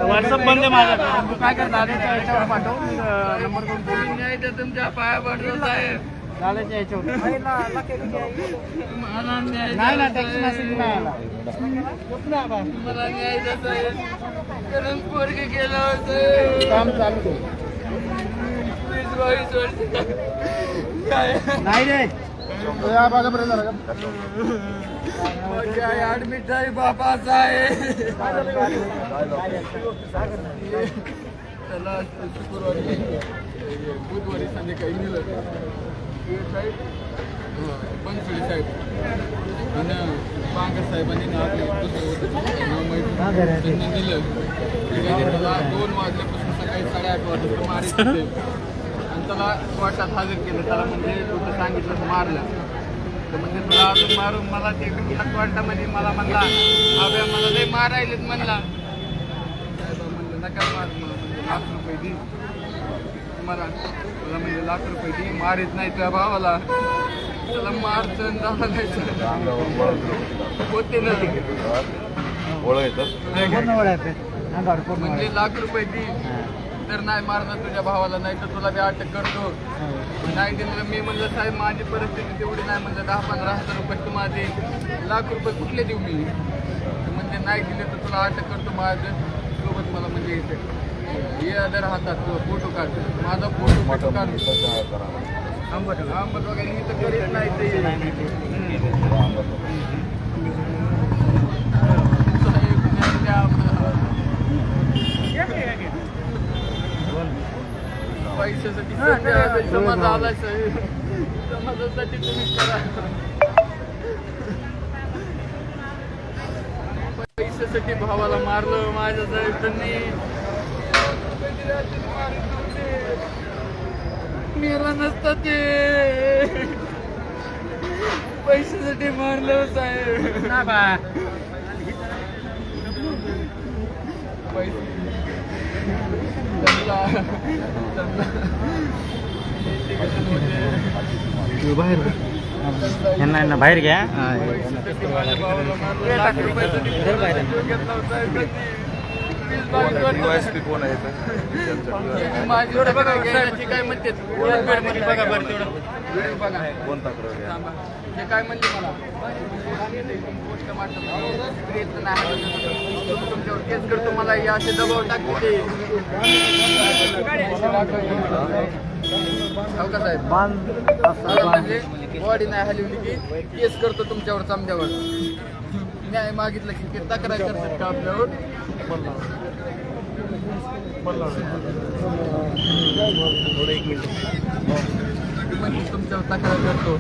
WhatsApp बंद आहे माझा. तू काय कर दादाच्या याच्यावर पाठव नंबर करून. न्यायचं तुमच्या पाया पडतो साहेब. दादाच्या याच्यावर मला नाही ना टेक्स्ट मेसेज नाही आला. मला न्यायचं साहेब. कारण पोरगी केलं होतं काम चालू आहे. 20-22 वर्ष काय नाही रे या भागापर्यंत झाला का? माझी आई ऍडमिट आहे बाबा साहेब. त्याला शुक्रवारी बुधवारी संध्याकाळी नेलं साहेब. बनसोडे साहेब आणि बांगर साहेबांनी आपले दुसरं नेलं. त्याला 2 वाजल्यापासून सकाळी 8:30 वाजता मारित होते आणि त्याला कोर्टात हजर केलं. त्याला म्हणजे लोक सांगितलं मारलं तर म्हणजे तुला अजून मारून मला ते कोर्टामध्ये मला म्हणला अभ्या मला लय मारायलेत म्हणला. म्हणलं नका मार म्हणजे ₹1,00,000 दे मला. तुला म्हणजे ₹1,00,000 दे मारित नाही तुझ्या भावाला. त्याला मारचं जायचं होते ना म्हणजे ₹1,00,000 दे तर नाही मारणार तुझ्या भावाला नाही तर तुला बी अटक करतो. नाही दिलं मी म्हणलं साहेब माझी परिस्थिती तेवढी नाही म्हणलं 10-15 हजार रुपये तुम्हाला दे. ₹1,00,000 कुठले देऊ मी म्हणजे नाही दिले तर तुला अटक करतो. माझ्या सोबत मला म्हणजे ये अदर हातात फोटो काढ माझा फोटो काढ आंबट वगैरे मी तर करीत नाही ते. पैशासाठी समाज आला साहेब. समाजासाठी तुम्ही करा. पैशासाठी भावाला मारलं माझ्या साहेब त्यांनी. मेला नसता ते पैशासाठी मारलं साहेब. बाहेर यांना बाहेर घ्या. कोण आहे माझ्याकडे बघा काय म्हणते बघा बरं तेवढं बघा कोण तक्रार हे काय म्हणते मला गोष्ट नाही तुमच्यावर केस करतो मला या असे दबाव टाकते का साहेब. म्हणजे बॉडी नाही हलवली की केस करतो तुमच्यावर समजावर. न्याय मागितलं की ते तक्रार करतात का आपल्यावर. म्हणजे तुमच्यावर तक्रार करतो.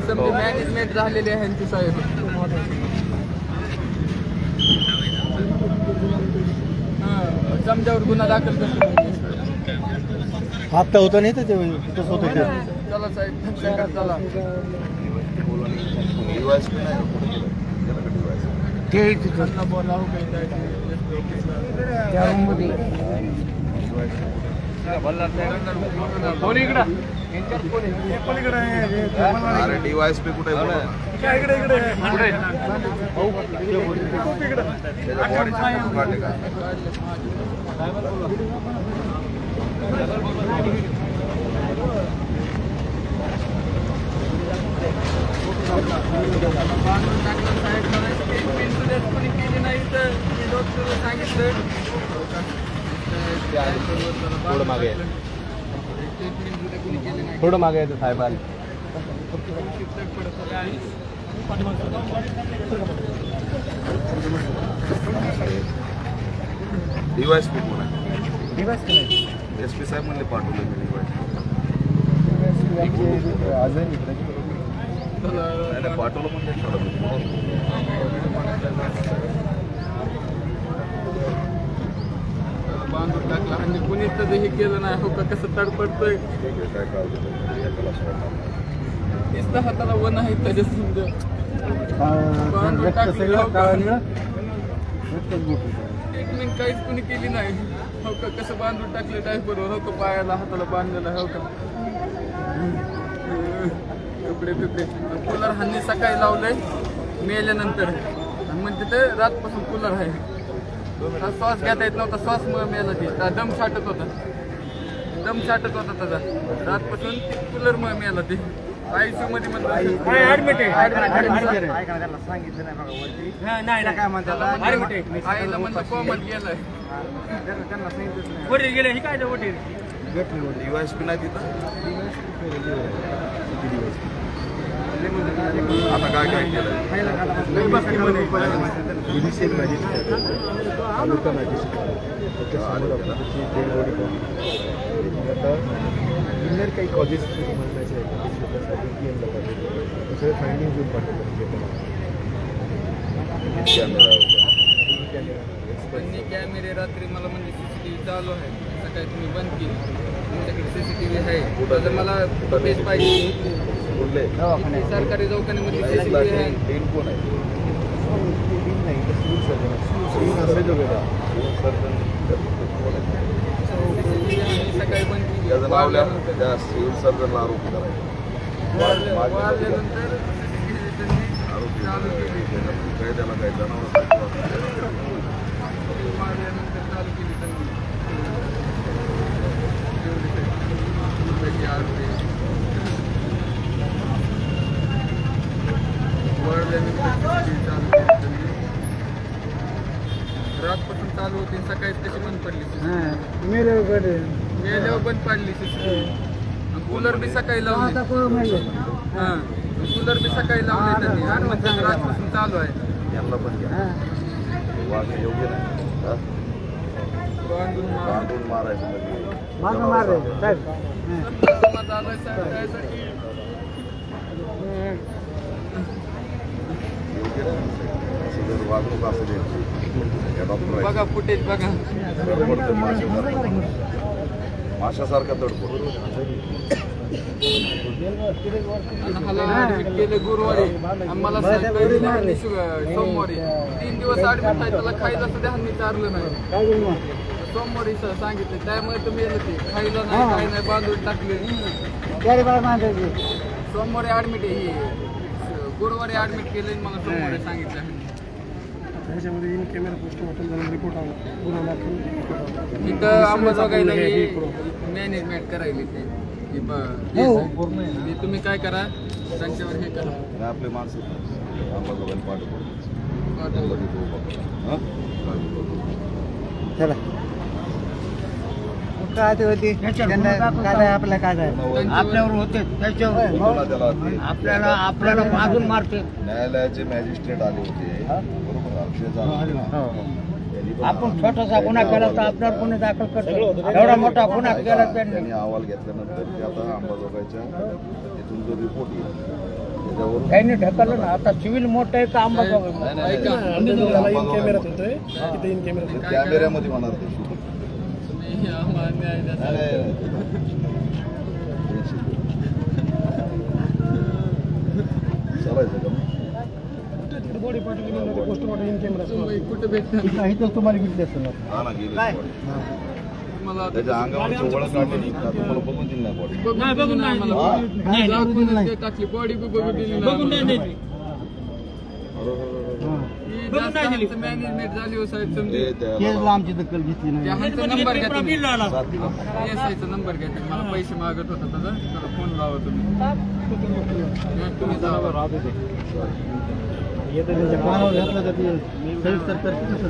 समजा मॅनेजमेंट झालेली आहे ती साहेब. समजावर गुन्हा दाखल करतो. हप्ता होता नाही तर ते तसं होतं ते. चला साहेब चला ते तिथं बोलावं काही त्या रूममध्ये कोण इकडं अरे DYSP कुठे आहे? केली नाही तर डॉक्टर सांगितलं थोडं मागे थोडं मागे येतं साहेबांनी. DYSP कोण आहे? SP साहेब म्हणले पाठवलं मी नाही पाठवलं म्हणजे बांधून टाकला आणि कुणी तर हे केलं नाही हो का कसं तडपडतोय. नुसतं हाताला वन आहे त्याच्या समजा बांधून टाकलं ट्रीटमेंट काहीच कुणी केली नाही हो का. कसं बांधून टाकलं डायपरवर हो का. पायाला हाताला बांधलेलं हो का. कपडे बिपडे कूलर हानी सकाळी लावलंय मेल्यानंतर आणि म्हणते तिथं रातपासून कूलर आहे. श्वास घेता येत नव्हता, श्वास मेला ती दम छाटत होता त्याचा. रातपासून कूलर मेला ती. आयसीयू मध्ये म्हणतात आईला म्हणलं कोमत गेलाय. USP नाही तिथं. आता काय काय केलं काही कॉलेज फायंडिंग घेऊन त्यांनी कॅमेरे रात्री मला म्हणजे CCTV चालू आहे, सकाळी तुम्ही बंद केली. तुमच्याकडे CCTV आहे, तर मला फुटेज पाहिजे. सरकारी दवाखान्यामध्ये CCTV आहे. सकाळी बंद केली. त्या सिव्हिल सर्जनला आरोपी करायचा. वाढल्यानंतर चालू केली. काय त्याला काय जनावर वाढल्यानंतर चालू केली त्यांनी. रातपासून चालू होती, सकाळी त्याची बंद पडली. मेल्यावर बंद पडली. कूलर बी सकाळी लावले. कूलर बी सकाळी लावले त्यांनी. आणि मग रातपासून चालू आहे. यांना पण घ्या. वागणं योग्य नाही. बांधून मारायचं वागणूक असं द्यायची. बघा फुटेज बघा. माशासारखा तडफड. केले गुरुवारी मला सोमवारी 3 दिवस ऍडमिट आहे. त्याला खायला सुद्धा हल्ली चारलं नाही. सोमवारी सांगितलं, त्यामुळे तुम्ही येलं ते खायला नाही, काही नाही, बांधून टाकले. सोमवारी ऍडमिट आहे. गुरुवारी ऍडमिट केले, मला सोमवारी सांगितलं. त्याच्यामध्ये इन कॅमेरा पोस्टमॉर्टम झाला रिपोर्ट आला. इथं अंबाजोगाईला मॅनेजमेंट करायली ते. तुम्ही काय करा, त्यांच्यावर हे करा. आपले माणसं पाठवतो. चला काय ते होती काय आपल्या काय आपल्यावर होते त्याच्यावर आपल्याला अजून मारते. न्यायालयाचे मॅजिस्ट्रेट आले होते. बरोबर. आपण छोटासा गुन्हा केला तर आपल्यावर गुन्हे दाखल करतो. एवढा मोठा गुन्हा केला त्यांनी अहवाल घेतल्यानंतर ते आता अंबाजोगाईच्या तिथून जो रिपोर्ट येईल त्याच्यावर त्यांनी ढकललं ना. आता सिव्हिल मोठं आहे का अंबाजोगाई? कॅमेऱ्यामध्ये होणार ते चालायचं का बॉडी पाठवली म्हणजे पोस्टमॉर्टम इन कॅमेरा कुठे भेटणार? इथं तुम्हाला भेटले असतं ना. हा ना गेले काय? मला त्याच्या अंगावरची ओळख काढली का तुम्हाला बघून दिली नाही बॉडी. बघून नाही मला. टाकली बॉडी बघून दिली नाही. मॅनेजमेंट झाली हो साहेब. समजे केसला आमची दखल घेतली नाही. ह्यांचा नंबर घ्या तुम्ही. SI चा नंबर घ्या. मला पैसे मागत होता त्याचा. त्याला फोन लावा तुम्ही. तुम्ही जावा. पानावर घातलं तर ते सविस्तर करते कसं